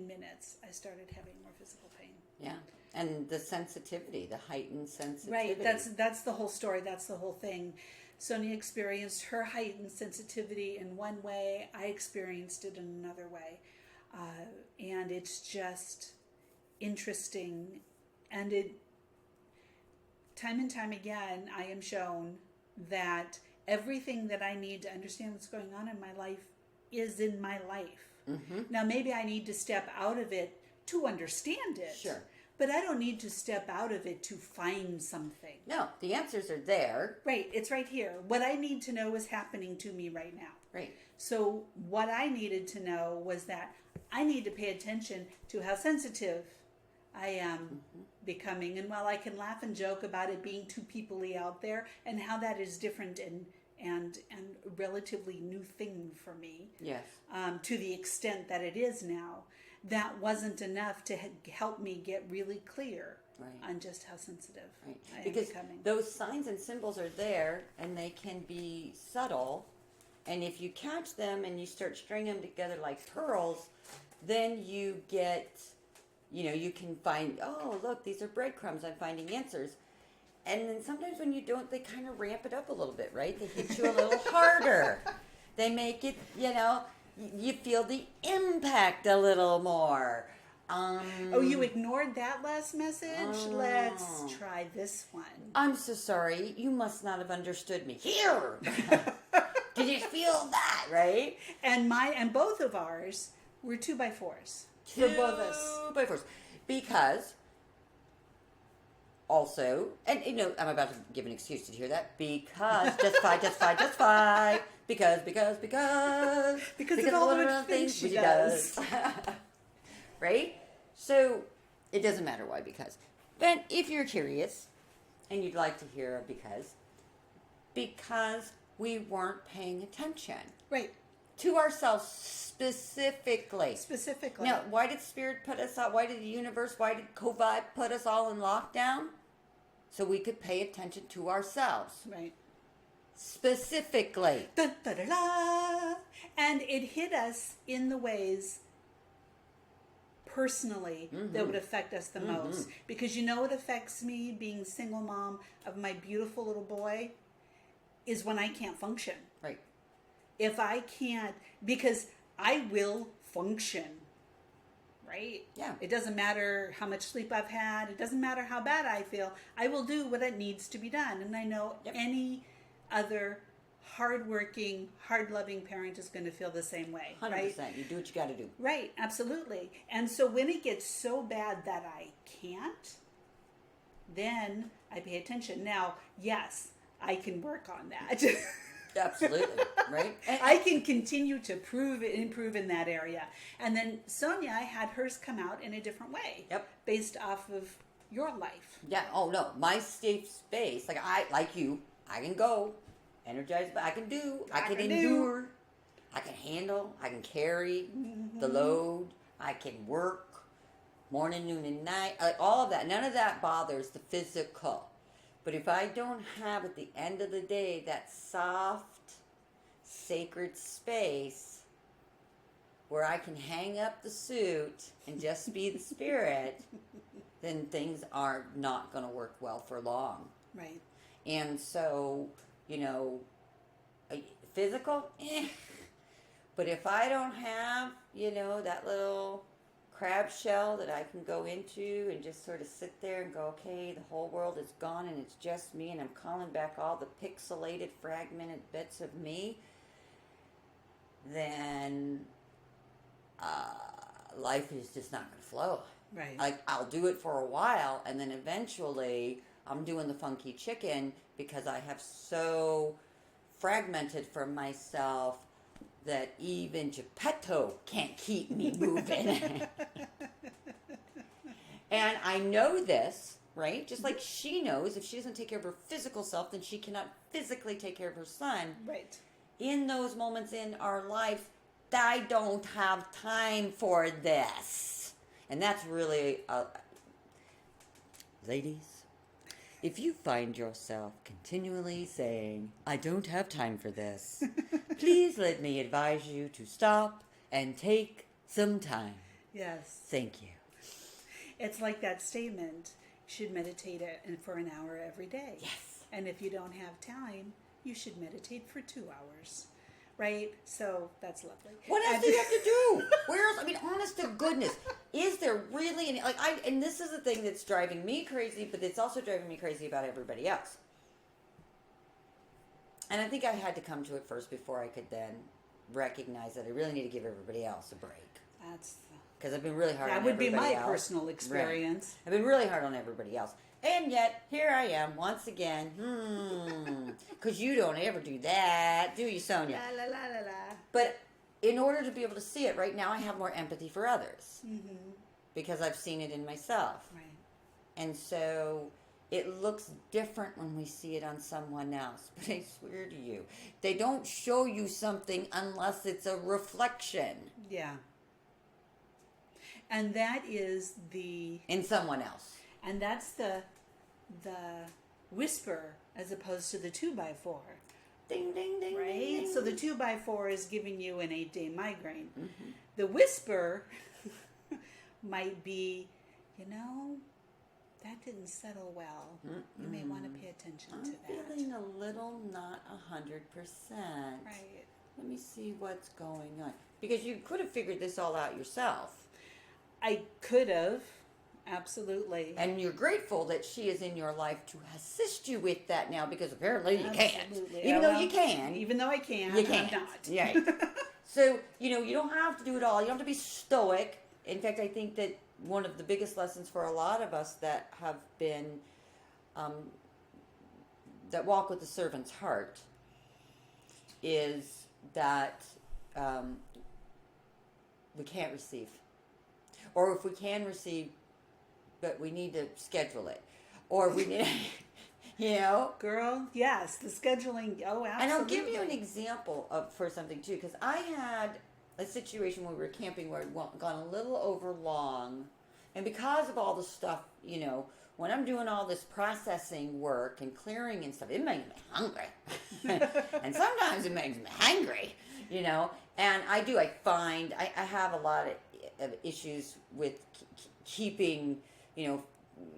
minutes, I started having more physical pain. Yeah, and the sensitivity, the heightened sensitivity. Right, that's the whole story, that's the whole thing. Sonia experienced her heightened sensitivity in one way. I experienced it in another way. And it's just interesting. And time and time again, I am shown that everything that I need to understand what's going on in my life is in my life. Mm-hmm. Now, maybe I need to step out of it to understand it. Sure. But I don't need to step out of it to find something. No, the answers are there. Right, it's right here. What I need to know is happening to me right now. Right. So what I needed to know was that I need to pay attention to how sensitive I am becoming. And while I can laugh and joke about it being too people-y out there and how that is different and a relatively new thing for me, yes, to the extent that it is now, that wasn't enough to help me get really clear on just how sensitive I am because becoming. Those signs and symbols are there, and they can be subtle. And if you catch them and you start stringing them together like pearls, then you get, you can find, oh, look, these are breadcrumbs. I'm finding answers. And then sometimes when you don't, they kind of ramp it up a little bit, right? They hit you a little harder. They make it, you feel the impact a little more. Oh, you ignored that last message? Let's try this one. I'm so sorry. You must not have understood me. Here! Did you feel that, right? And both of ours were 2x4s. For both of us. 2x4s. Because, also, and I'm about to give an excuse. Did you hear that? Because, justify. Because of all the little things she does. Right? So, it doesn't matter why because. But if you're curious, and you'd like to hear a because we weren't paying attention. Right. To ourselves specifically. Now, why did Spirit put us out? Why did the universe, why did COVID put us all in lockdown? So we could pay attention to ourselves. Right. Specifically. Da, da, da, da. And it hit us in the ways personally that would affect us the most. Because what affects me being single mom of my beautiful little boy is when I can't function. Right. If I can't, because I will function, right? Yeah. It doesn't matter how much sleep I've had. It doesn't matter how bad I feel. I will do what it needs to be done. And I know any other hardworking, hard-loving parent is going to feel the same way. 100%. Right? You do what you got to do. Right. Absolutely. And so when it gets so bad that I can't, then I pay attention. Now, yes, I can work on that. Absolutely, right? I can continue to improve in that area. And then Sonia had hers come out in a different way. Yep. Based off of your life. Yeah. Oh, no. My safe space, like you, I can go, energize, but I can endure. I can handle. I can carry the load. I can work morning, noon, and night. Like all of that. None of that bothers the physical. But if I don't have, at the end of the day, that soft, sacred space where I can hang up the suit and just be the spirit, then things are not going to work well for long. Right. And so, physical, But if I don't have, that little crab shell that I can go into and just sort of sit there and go, okay, the whole world is gone and it's just me and I'm calling back all the pixelated, fragmented bits of me, then life is just not going to flow. Right. Like, I'll do it for a while and then eventually I'm doing the funky chicken because I have so fragmented from myself that even Geppetto can't keep me moving. And I know this, right? Just like she knows if she doesn't take care of her physical self, then she cannot physically take care of her son. Right. In those moments in our life, I don't have time for this. And that's really, ladies, if you find yourself continually saying, I don't have time for this, please let me advise you to stop and take some time. Yes. Thank you. It's like that statement, you should meditate for an hour every day. Yes. And if you don't have time, you should meditate for 2 hours. Right? So that's lovely. What else do you have to do? Where else? I mean, honest to goodness, is there really any, and this is the thing that's driving me crazy, but it's also driving me crazy about everybody else. And I think I had to come to it first before I could then recognize that I really need to give everybody else a break. That's because I've been really hard on that would everybody be my else. personal experience. Right. I've been really hard on everybody else. And yet, here I am, once again, because you don't ever do that, do you, Sonia? La, la, la, la, la. But in order to be able to see it, right now I have more empathy for others. Mm-hmm. Because I've seen it in myself. Right. And so it looks different when we see it on someone else. But I swear to you, they don't show you something unless it's a reflection. Yeah. And that is in someone else. And that's the whisper as opposed to the 2x4. Ding, ding, ding. Right? Ding, ding. So the 2x4 is giving you an 8-day migraine. Mm-hmm. The whisper might be, that didn't settle well. Mm-mm. You may want to pay attention to that. I'm feeling a little not 100%. Right. Let me see what's going on. Because you could have figured this all out yourself. I could have. Absolutely. And you're grateful that she is in your life to assist you with that now, because apparently you can't. Even though you can. Even though I can, you can't. I'm not. Yeah. So, you don't have to do it all. You don't have to be stoic. In fact, I think that one of the biggest lessons for a lot of us that have been, that walk with the servant's heart, is that we can't receive. Or if we can receive, but we need to schedule it. Or we need, Girl, yes, the scheduling, oh, absolutely. And I'll give you an example for something, too, because I had a situation where we were camping where I'd gone a little over long. And because of all the stuff, when I'm doing all this processing work and clearing and stuff, it makes me hungry. And sometimes it makes me hangry, And I find I have a lot of issues with keeping,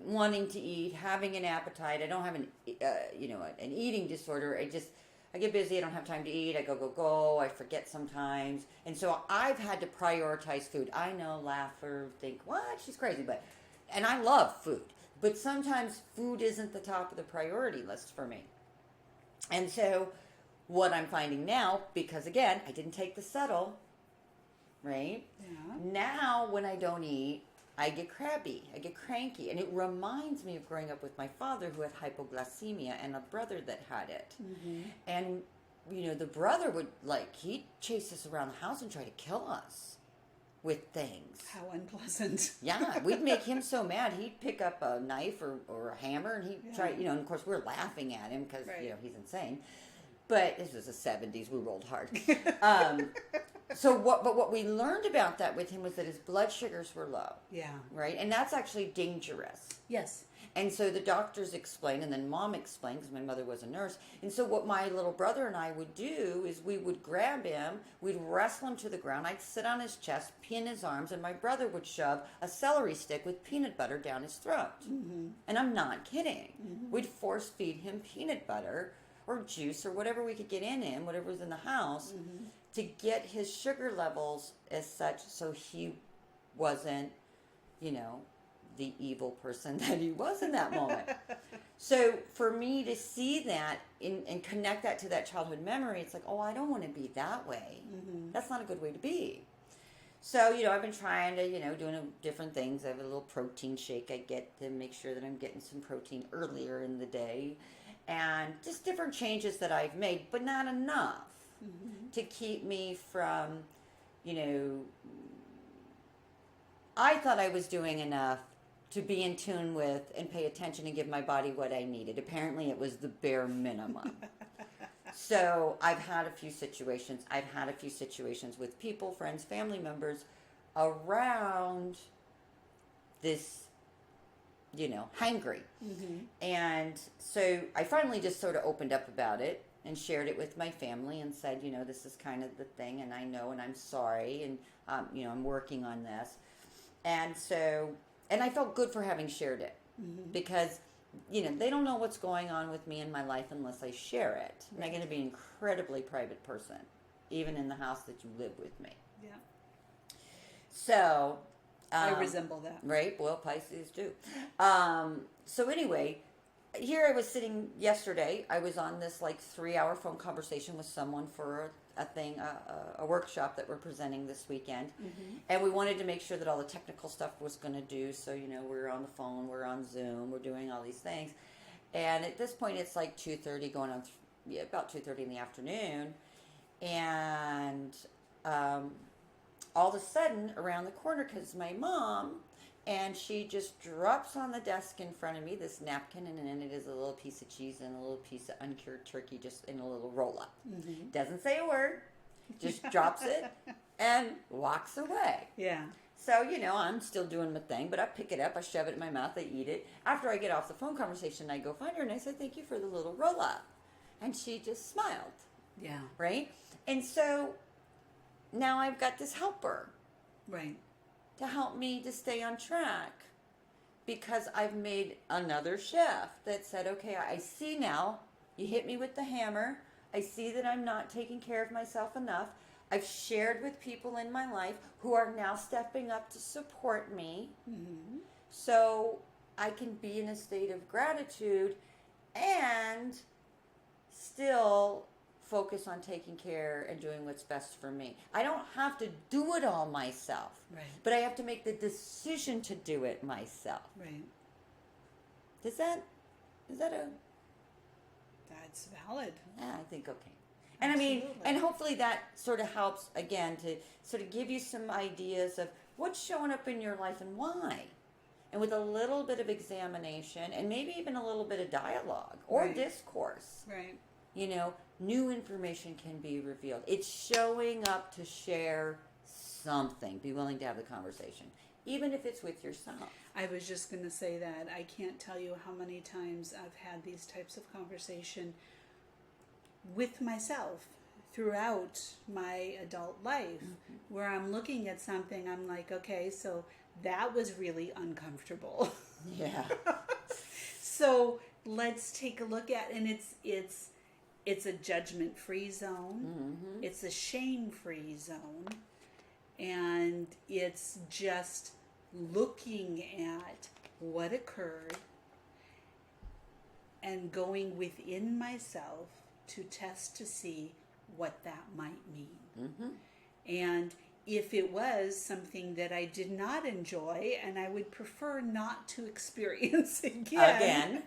wanting to eat, having an appetite. I don't have an eating disorder. I get busy. I don't have time to eat. I go. I forget sometimes. And so I've had to prioritize food. I know, laugh or think, what? She's crazy. And I love food. But sometimes food isn't the top of the priority list for me. And so what I'm finding now, because again, I didn't take the settle, right? Yeah. Now when I don't eat, I get crabby. I get cranky. And it reminds me of growing up with my father who had hypoglycemia and a brother that had it. Mm-hmm. And, the brother would, he'd chase us around the house and try to kill us with things. How unpleasant. Yeah, we'd make him so mad. He'd pick up a knife or a hammer and he'd try, and of course we're laughing at him because, he's insane. But this was the 70s. We rolled hard. But what we learned about that with him was that his blood sugars were low. Yeah. Right? And that's actually dangerous. Yes. And so the doctors explained, and then Mom explained, because my mother was a nurse. And so what my little brother and I would do is we would grab him, we'd wrestle him to the ground, I'd sit on his chest, pin his arms, and my brother would shove a celery stick with peanut butter down his throat. Mm-hmm. And I'm not kidding. Mm-hmm. We'd force feed him peanut butter or juice or whatever we could get in him, whatever was in the house, to get his sugar levels as such so he wasn't, the evil person that he was in that moment. So for me to see that and connect that to that childhood memory, it's like, oh, I don't want to be that way. Mm-hmm. That's not a good way to be. So, I've been trying to, doing different things. I have a little protein shake I get to make sure that I'm getting some protein earlier in the day. And just different changes that I've made, but not enough to keep me from, I thought I was doing enough to be in tune with and pay attention and give my body what I needed. Apparently it was the bare minimum. So I've had a few situations. I've had a few situations with people, friends, family members around this, hangry. Mm-hmm. And so I finally just sort of opened up about it and shared it with my family and said, this is kind of the thing, and I know, and I'm sorry, and, I'm working on this. And so, and I felt good for having shared it because they don't know what's going on with me in my life unless I share it. And I'm going to be an incredibly private person, even in the house that you live with me. Yeah. So, I resemble that. Right? Well, Pisces do. So anyway, here I was sitting yesterday. I was on this 3-hour phone conversation with someone for a workshop that we're presenting this weekend. Mm-hmm. And we wanted to make sure that all the technical stuff was going to do. So, we're on the phone, we're on Zoom, we're doing all these things. And at this point, it's 2:30 going on, about 2:30 in the afternoon. And all of a sudden, around the corner, because my mom, and she just drops on the desk in front of me this napkin, and in it is a little piece of cheese and a little piece of uncured turkey just in a little roll-up. Mm-hmm. Doesn't say a word, just drops it and walks away. Yeah. So, I'm still doing my thing, but I pick it up, I shove it in my mouth, I eat it. After I get off the phone conversation, I go find her, and I say, thank you for the little roll-up. And she just smiled. Yeah. Right? And so now I've got this helper. Right. To help me to stay on track, because I've made another shift that said, okay, I see now, you hit me with the hammer, I see that I'm not taking care of myself enough. I've shared with people in my life who are now stepping up to support me. Mm-hmm. So I can be in a state of gratitude and still focus on taking care and doing what's best for me. I don't have to do it all myself. Right. But I have to make the decision to do it myself. Right. Is that a... That's valid. Yeah, I think okay. And Absolutely. And hopefully that sort of helps, again, to sort of give you some ideas of what's showing up in your life and why. And with a little bit of examination and maybe even a little bit of dialogue or discourse. Right. New information can be revealed. It's showing up to share something. Be willing to have the conversation, even if it's with yourself. I was just going to say that. I can't tell you how many times I've had these types of conversation with myself throughout my adult life, mm-hmm. where I'm looking at something, I'm like, okay, so that was really uncomfortable. Yeah. So let's take a look at, and it's a judgment-free zone. Mm-hmm. It's a shame-free zone. And it's just looking at what occurred and going within myself to test to see what that might mean. Mm-hmm. And if it was something that I did not enjoy and I would prefer not to experience again,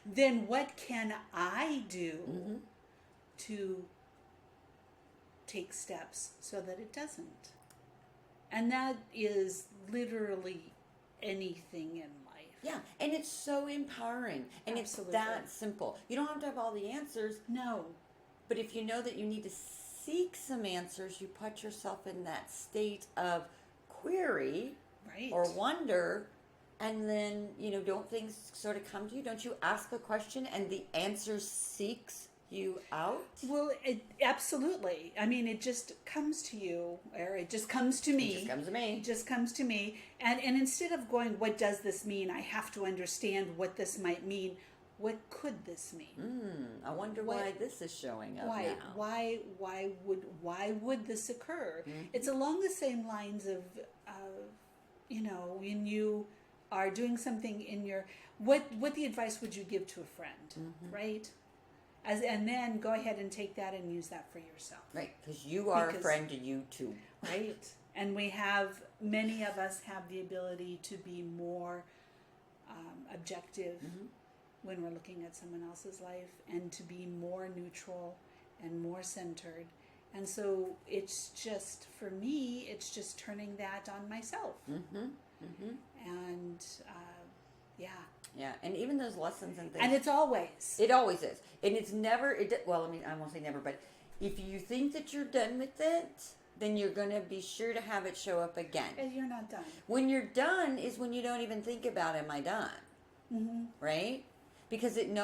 then what can I do mm-hmm. to take steps so that it doesn't? And that is literally anything in life. Yeah, and it's so empowering. And Absolutely. It's that simple. You don't have to have all the answers. No. But if you know that you need to seek some answers, you put yourself in that state of query or wonder, and then, don't things sort of come to you? Don't you ask a question and the answer seeks you out? Well, absolutely. I mean, it just comes to you, or it just comes to me. It just comes to me. It just comes to me. And instead of going, what does this mean? I have to understand what this might mean. What could this mean? I wonder why this is showing up now. Why would this occur? Mm-hmm. It's along the same lines of, when you are doing something in your, what the advice would you give to a friend, mm-hmm. right? And then go ahead and take that and use that for yourself. Right, because you are a friend to you too. Right. And many of us have the ability to be more objective mm-hmm. when we're looking at someone else's life, and to be more neutral and more centered. And so it's just, for me, it's just turning that on myself. Mm-hmm. Mm-hmm. And Yeah, and even those lessons and things. And it's always. It always is. And it's never, I won't say never, but if you think that you're done with it, then you're going to be sure to have it show up again. And you're not done. When you're done is when you don't even think about, am I done? Mm-hmm. Right? Because it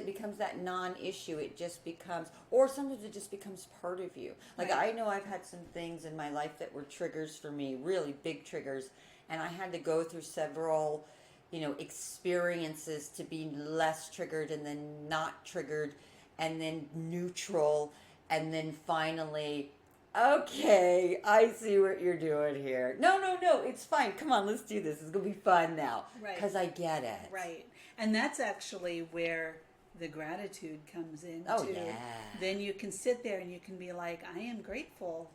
becomes that non-issue. It just becomes, or sometimes it just becomes part of you. Like I know I've had some things in my life that were triggers for me, really big triggers, and I had to go through several experiences to be less triggered and then not triggered and then neutral and then finally, okay, I see what you're doing here. No, it's fine. Come on, let's do this. It's going to be fun now. Right. Because I get it. Right. And that's actually where the gratitude comes in, oh, too. Yeah. Then you can sit there and you can be like, I am grateful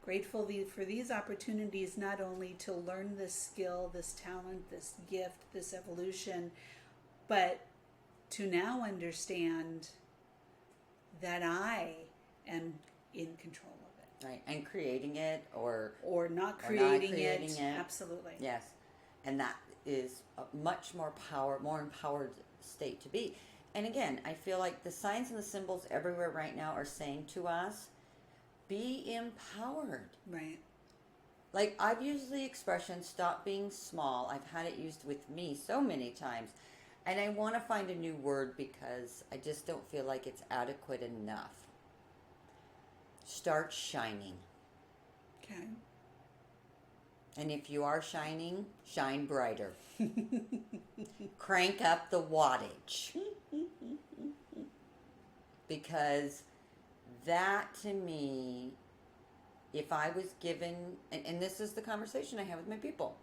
for these opportunities, not only to learn this skill, this talent, this gift, this evolution, but to now understand that I am in control of it. Right, and creating it or not creating it. Absolutely. Yes, and that is a much more empowered state to be. And again, I feel like the signs and the symbols everywhere right now are saying to us, be empowered. Right. Like, I've used the expression, stop being small. I've had it used with me so many times. And I want to find a new word because I just don't feel like it's adequate enough. Start shining. Okay. And if you are shining, shine brighter. Crank up the wattage. Because that, to me, if I was given, and this is the conversation I have with my people,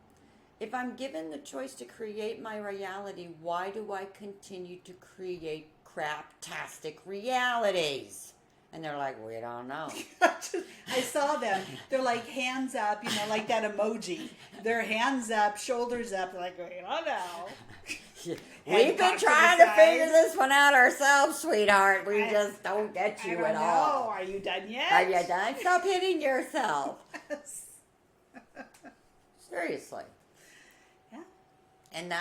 if I'm given the choice to create my reality, why do I continue to create craptastic realities? And they're like, we don't know. I saw them. They're like hands up, like that emoji. Their hands up, shoulders up. They're like, we don't know. We've been trying to figure this one out ourselves, sweetheart. We just don't get you at all. Are you done yet? Are you done? Stop hitting yourself. Seriously. Yeah. And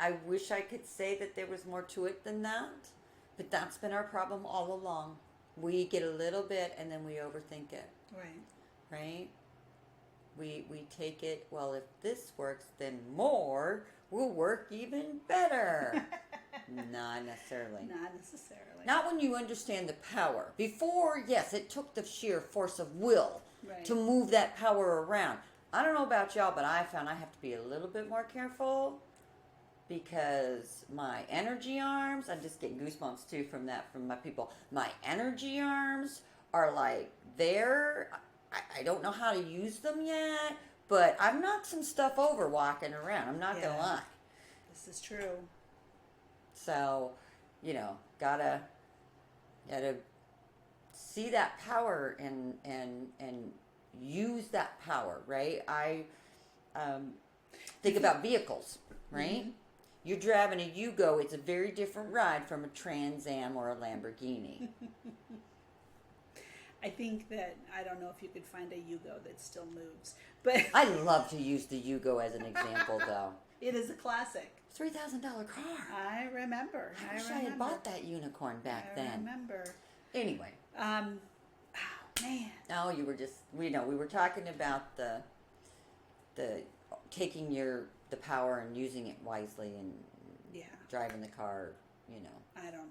I wish I could say that there was more to it than that, but that's been our problem all along. We get a little bit and then we overthink it. Right? We take it, well, if this works, then more will work even better. Not necessarily. Not when you understand the power. Before, yes, it took the sheer force of will to move that power around. I don't know about y'all, but I found I have to be a little bit more careful because my energy arms, I'm just getting goosebumps too from my people. My energy arms are like there. I don't know how to use them yet, but I've knocked some stuff over walking around. I'm not going to lie. This is true. So, gotta see that power and use that power, right? I think about vehicles, right? Mm-hmm. You're driving a Yugo, it's a very different ride from a Trans Am or a Lamborghini. I think that, I don't know if you could find a Yugo that still moves, but I love to use the Yugo as an example, though. It is a classic. $3,000 car. I remember. I wish I had bought that unicorn back then. I remember. Anyway. Oh, man. Oh, you were just, we were talking about the taking the power and using it wisely and driving the car, I don't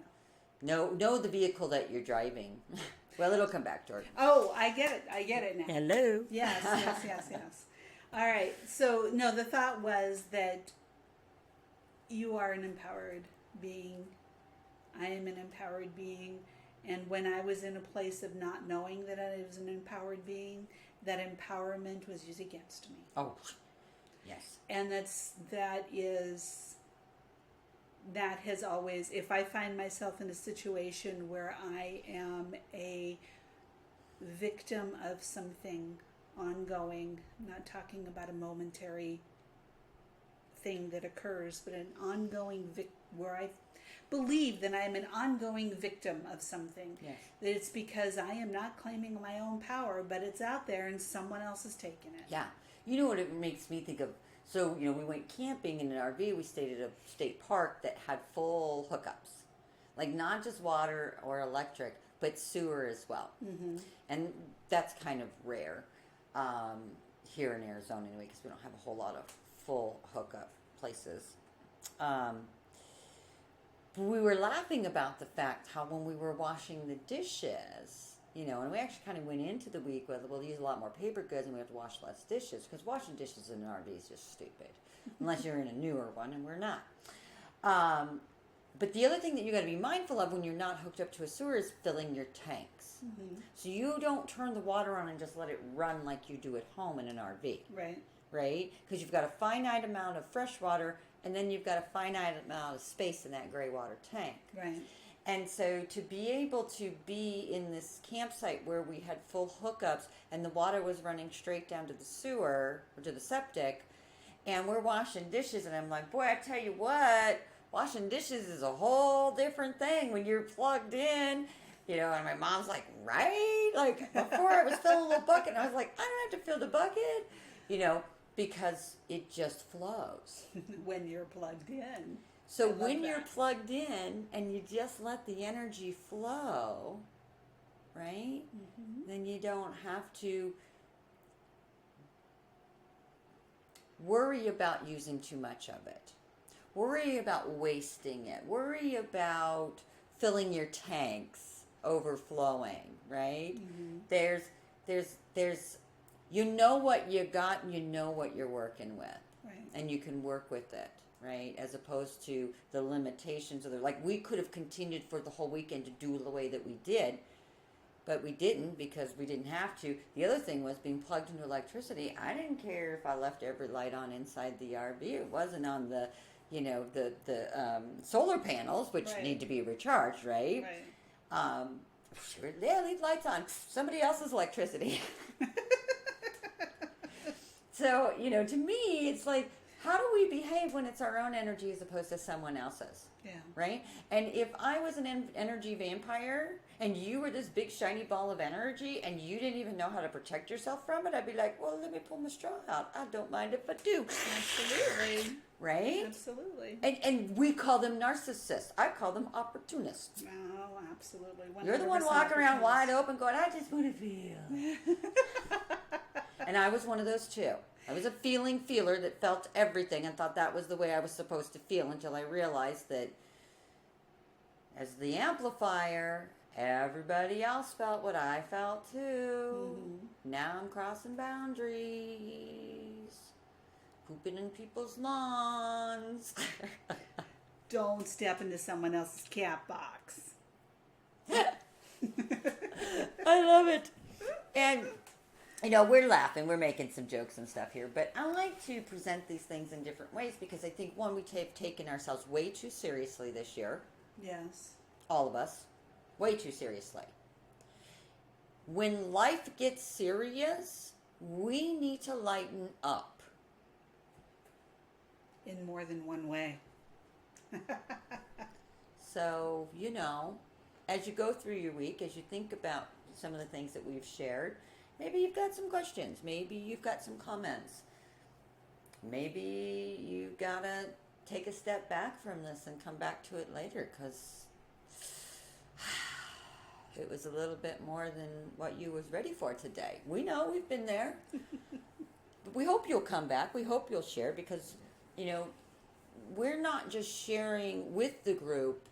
know. Know the vehicle that you're driving. Well, it'll come back, Jordan. Oh, I get it now. Hello. Yes. All right. So, no, the thought was that you are an empowered being. I am an empowered being. And when I was in a place of not knowing that I was an empowered being, that empowerment was used against me. Oh, yes. And that has always, if I find myself in a situation where I am a victim of something ongoing, not talking about a momentary thing that occurs, but an ongoing where I believe that I am an ongoing victim of something. Yes. That it's because I am not claiming my own power, but it's out there and someone else is taking it. Yeah. You know what it makes me think of? So, we went camping in an RV. We stayed at a state park that had full hookups. Like, not just water or electric, but sewer as well. Mm-hmm. And that's kind of rare here in Arizona anyway, because we don't have a whole lot of full hookup places. We were laughing about the fact how when we were washing the dishes, And we actually kind of went into the week with, we'll use a lot more paper goods and we have to wash less dishes, because washing dishes in an RV is just stupid, unless you're in a newer one, and we're not. But the other thing that you got to be mindful of when you're not hooked up to a sewer is filling your tanks. Mm-hmm. So you don't turn the water on and just let it run like you do at home in an RV. Right? Because you've got a finite amount of fresh water, and then you've got a finite amount of space in that gray water tank. Right. And so to be able to be in this campsite where we had full hookups and the water was running straight down to the sewer or to the septic, and we're washing dishes, and I'm like, boy, I tell you what, washing dishes is a whole different thing when you're plugged in. And my mom's like, right? Like, before I was filling a little bucket, and I was like, I don't have to fill the bucket, because it just flows. When you're plugged in. So when you're plugged in and you just let the energy flow, right? Mm-hmm. Then you don't have to worry about using too much of it. Worry about wasting it. Worry about filling your tanks overflowing, right? Mm-hmm. There's you know what you got and you know what you're working with. Right. And you can work with it, right? As opposed to the limitations of we could have continued for the whole weekend to do the way that we did, but we didn't because we didn't have to. The other thing was being plugged into electricity. I didn't care if I left every light on inside the RV. It wasn't on the solar panels, which need to be recharged, right? Sure, yeah, leave lights on. Somebody else's electricity. So, to me, it's like, how do we behave when it's our own energy as opposed to someone else's? Yeah. Right? And if I was an energy vampire and you were this big shiny ball of energy and you didn't even know how to protect yourself from it, I'd be like, well, let me pull my straw out. I don't mind if I do. Absolutely. Right? Absolutely. And we call them narcissists. I call them opportunists. Oh, absolutely. You're the one walking around wide open going, I just want to feel. And I was one of those too. I was a feeler that felt everything and thought that was the way I was supposed to feel until I realized that as the amplifier, everybody else felt what I felt too. Mm-hmm. Now I'm crossing boundaries. Pooping in people's lawns. Don't step into someone else's cat box. I love it. And we're laughing, we're making some jokes and stuff here, but I like to present these things in different ways because I think, one, we have taken ourselves way too seriously this year. Yes. All of us. Way too seriously. When life gets serious, we need to lighten up. In more than one way. So, as you go through your week, as you think about some of the things that we've shared, maybe you've got some questions. Maybe you've got some comments. Maybe you've got to take a step back from this and come back to it later because it was a little bit more than what you was ready for today. We know we've been there. But we hope you'll come back. We hope you'll share because, we're not just sharing with the group,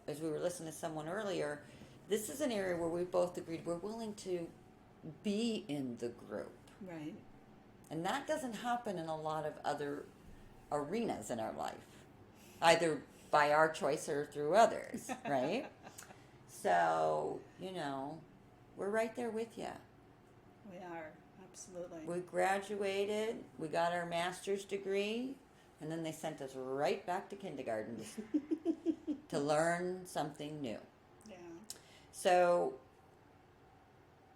as we were listening to someone earlier, this is an area where we both agreed we're willing to be in the group. Right. And that doesn't happen in a lot of other arenas in our life, either by our choice or through others, right? So, we're right there with you. We are, absolutely. We graduated, we got our master's degree, and then they sent us right back to kindergarten to learn something new. Yeah. So,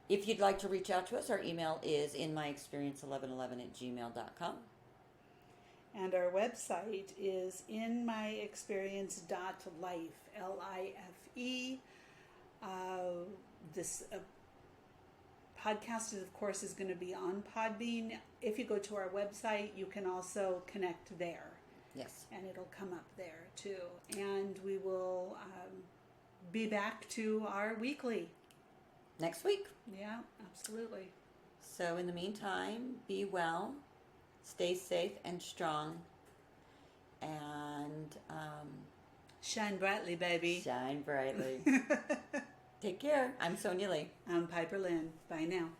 if you'd like to reach out to us, our email is inmyexperience1111@gmail.com. And our website is inmyexperience.life, Life. This podcast, of course, is going to be on Podbean. If you go to our website, you can also connect there. Yes. And it'll come up there, too. And we will be back to our weekly. Next week. Yeah, absolutely. So in the meantime, be well, stay safe and strong, and shine brightly, baby. Shine brightly. Take care. I'm Sonia Lee. I'm Piper Lynn. Bye now.